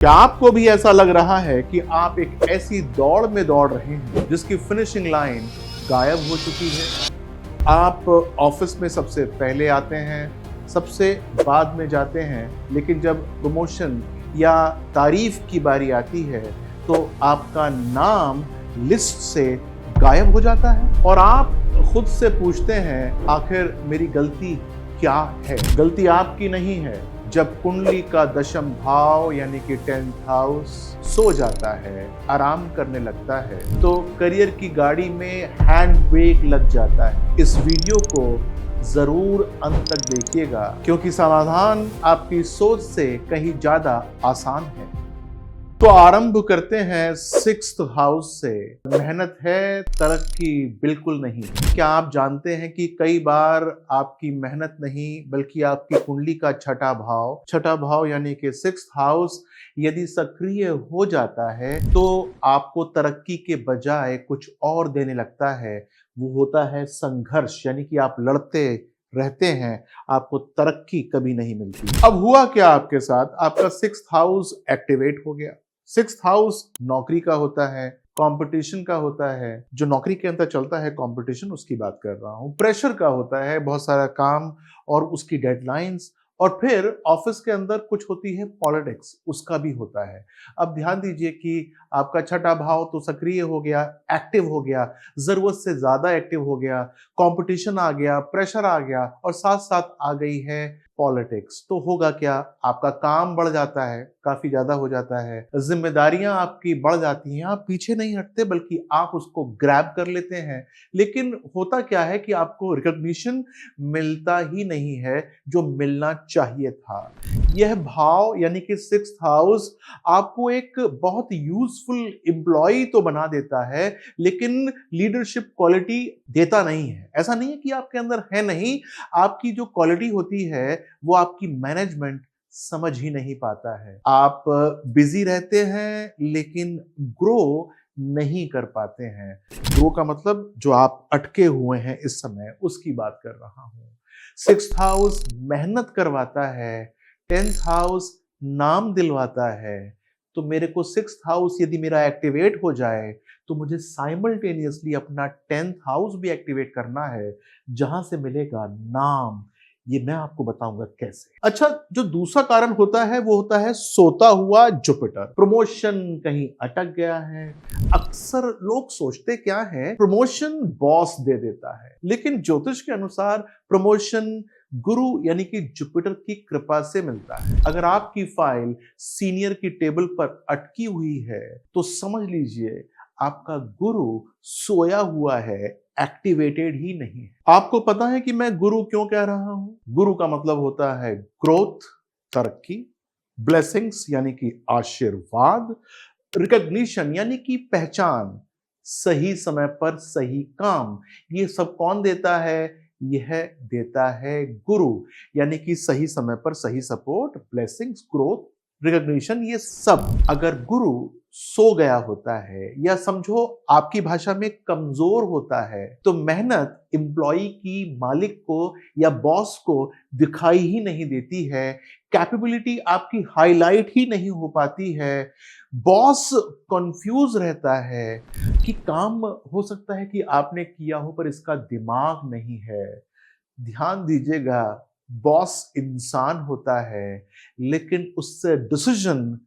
क्या आपको भी ऐसा लग रहा है कि आप एक ऐसी दौड़ में दौड़ रहे हैं जिसकी फिनिशिंग लाइन गायब हो चुकी है? आप ऑफिस में सबसे पहले आते हैं, सबसे बाद में जाते हैं, लेकिन जब प्रमोशन या तारीफ की बारी आती है तो आपका नाम लिस्ट से गायब हो जाता है और आप खुद से पूछते हैं, आखिर मेरी गलती क्या है? गलती आपकी नहीं है। जब कुंडली का दशम भाव यानी कि 10th हाउस सो जाता है, आराम करने लगता है, तो करियर की गाड़ी में हैंड ब्रेक लग जाता है। इस वीडियो को जरूर अंत तक देखिएगा क्योंकि समाधान आपकी सोच से कहीं ज्यादा आसान है। तो आरंभ करते हैं 6th हाउस से। मेहनत है, तरक्की बिल्कुल नहीं। क्या आप जानते हैं कि कई बार आपकी मेहनत नहीं बल्कि आपकी कुंडली का छठा भाव यानी कि 6th हाउस यदि सक्रिय हो जाता है तो आपको तरक्की के बजाय कुछ और देने लगता है। वो होता है संघर्ष, यानी कि आप लड़ते रहते हैं, आपको तरक्की कभी नहीं मिलती। अब हुआ क्या आपके साथ? आपका 6th हाउस एक्टिवेट हो गया। 6th हाउस नौकरी का होता है, कंपटीशन का होता है। जो नौकरी के अंदर चलता है कंपटीशन, उसकी बात कर रहा हूं। प्रेशर का होता है, बहुत सारा काम और उसकी डेडलाइंस। और फिर ऑफिस के अंदर कुछ होती है पॉलिटिक्स, उसका भी होता है। अब ध्यान दीजिए कि आपका छठा भाव तो सक्रिय हो गया, एक्टिव हो गया, जरूरत से ज्यादा एक्टिव हो गया, कंपटीशन आ गया, प्रेशर आ गया और साथ साथ आ गई है पॉलिटिक्स। तो होगा क्या? आपका काम बढ़ जाता है, काफी ज्यादा हो जाता है, जिम्मेदारियां आपकी बढ़ जाती हैं। आप पीछे नहीं हटते बल्कि आप उसको ग्रैब कर लेते हैं। लेकिन होता क्या है कि आपको रिकॉग्निशन मिलता ही नहीं है जो मिलना चाहिए था। यह भाव यानी कि 6th हाउस आपको एक बहुत यूजफुल एम्प्लॉय तो बना देता है लेकिन लीडरशिप क्वालिटी देता नहीं है। ऐसा नहीं है कि आपके अंदर है नहीं, आपकी जो क्वालिटी होती है वो आपकी मैनेजमेंट समझ ही नहीं पाता है। आप बिजी रहते हैं लेकिन ग्रो नहीं कर पाते हैं। ग्रो का मतलब जो आप अटके हुए हैं इस समय, उसकी बात कर रहा हूं। 6th हाउस मेहनत करवाता है, 10th हाउस नाम दिलवाता है। तो मेरे को 6th हाउस यदि मेरा एक्टिवेट हो जाए तो मुझे साइमल्टेनियसली अपना 10th हाउस भी एक्टिवेट करना है, जहां से मिलेगा नाम। ये मैं आपको बताऊंगा कैसे। अच्छा, जो दूसरा कारण होता है वो होता है सोता हुआ जुपिटर। प्रमोशन कहीं अटक गया है। अक्सर लोग सोचते क्या है, प्रमोशन बॉस दे देता है, लेकिन ज्योतिष के अनुसार प्रमोशन गुरु यानी कि जुपिटर की कृपा से मिलता है। अगर आपकी फाइल सीनियर की टेबल पर अटकी हुई है तो समझ लीजिए आपका गुरु सोया हुआ है, एक्टिवेटेड ही नहीं है। आपको पता है कि मैं गुरु क्यों कह रहा हूं? गुरु का मतलब होता है ग्रोथ, तरक्की, ब्लेसिंग्स यानी कि आशीर्वाद, रिकॉग्निशन यानी कि पहचान, सही समय पर सही काम। ये सब कौन देता है? यह देता है गुरु, यानी कि सही समय पर सही सपोर्ट, ब्लेसिंग्स, ग्रोथ, रिकॉग्निशन, ये सब। अगर गुरु सो गया होता है या समझो आपकी भाषा में कमजोर होता है तो मेहनत एम्प्लॉय की मालिक को या बॉस को दिखाई ही नहीं देती है। कैपेबिलिटी आपकी हाईलाइट ही नहीं हो पाती है। बॉस कंफ्यूज रहता है कि काम हो सकता है कि आपने किया हो पर इसका दिमाग नहीं है। ध्यान दीजिएगा, बॉस इंसान होता है लेकिन उससे डिसीजन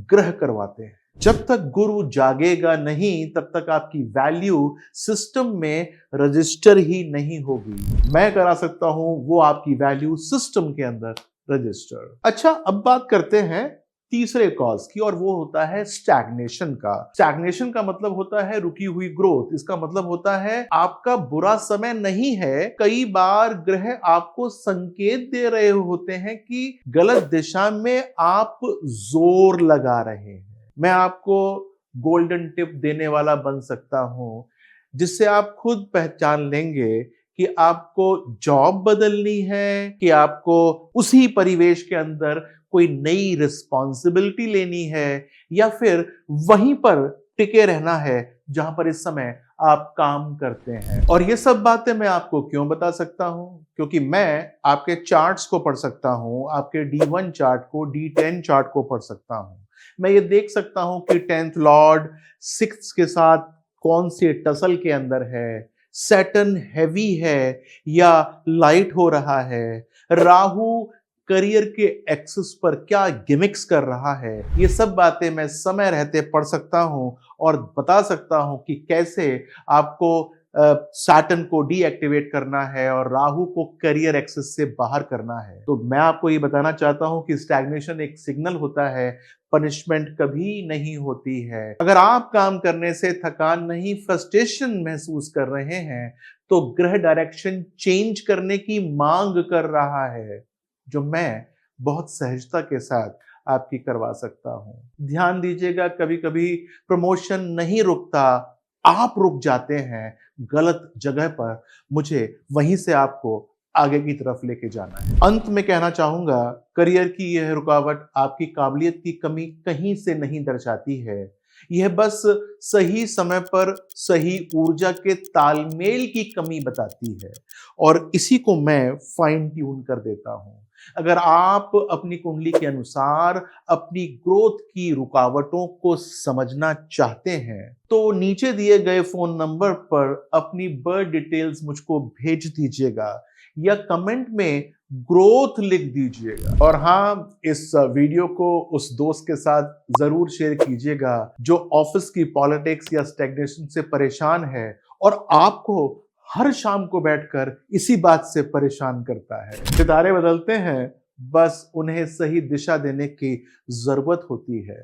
ग्रह करवाते हैं। जब तक गुरु जागेगा नहीं तब तक आपकी वैल्यू सिस्टम में रजिस्टर ही नहीं होगी। मैं करा सकता हूं वो आपकी वैल्यू सिस्टम के अंदर रजिस्टर। अच्छा, अब बात करते हैं तीसरे कॉज की और वो होता है स्टैग्नेशन का। स्टैग्नेशन का मतलब होता है रुकी हुई ग्रोथ। इसका मतलब होता है आपका बुरा समय नहीं है, कई बार ग्रह आपको संकेत दे रहे होते हैं कि गलत दिशा में आप जोर लगा रहे हैं। मैं आपको गोल्डन टिप देने वाला बन सकता हूं जिससे आप खुद पहचान लेंगे कि आपको जॉब बदलनी है कि आपको उसी परिवेश के अंदर कोई नई रिस्पॉन्सिबिलिटी लेनी है या फिर वहीं पर टिके रहना है जहां पर इस समय आप काम करते हैं। और ये सब बातें मैं आपको क्यों बता सकता हूं? क्योंकि मैं आपके चार्ट्स को पढ़ सकता हूं, आपके D1 चार्ट को, D10 चार्ट को पढ़ सकता हूं। मैं ये देख सकता हूं कि 10th लॉर्ड 6th के साथ कौन से टसल के अंदर है, सैटर्न हैवी है या लाइट हो रहा है, राहु करियर के एक्सिस पर क्या गिमिक्स कर रहा है। ये सब बातें मैं समय रहते पढ़ सकता हूं और बता सकता हूं कि कैसे आपको सैटर्न को डीएक्टिवेट करना है और राहु को करियर एक्सिस से बाहर करना है। तो मैं आपको ये बताना चाहता हूं कि स्टैग्नेशन एक सिग्नल होता है, पनिशमेंट कभी नहीं होती है। अगर आप काम करने से थकान नहीं, फ्रस्ट्रेशन महसूस कर रहे हैं, तो ग्रह डायरेक्शन चेंज करने की मांग कर रहा है, जो मैं बहुत सहजता के साथ आपकी करवा सकता हूं। ध्यान दीजिएगा, कभी कभी प्रमोशन नहीं रुकता, आप रुक जाते हैं गलत जगह पर। मुझे वहीं से आपको आगे की तरफ लेके जाना है। अंत में कहना चाहूंगा, करियर की यह रुकावट आपकी काबिलियत की कमी कहीं से नहीं दर्शाती है। यह बस सही समय पर सही ऊर्जा के तालमेल की कमी बताती है और इसी को मैं फाइन ट्यून कर देता हूं। अगर आप अपनी कुंडली के अनुसार अपनी ग्रोथ की रुकावटों को समझना चाहते हैं, तो नीचे दिए गए फोन नंबर पर अपनी बर्थ डिटेल्स मुझको भेज दीजिएगा या कमेंट में ग्रोथ लिख दीजिएगा। और हाँ, इस वीडियो को उस दोस्त के साथ जरूर शेयर कीजिएगा जो ऑफिस की पॉलिटिक्स या स्टैग्नेशन से परेशान है और आपको हर शाम को बैठकर इसी बात से परेशान करता है। सितारे बदलते हैं, बस उन्हें सही दिशा देने की जरूरत होती है।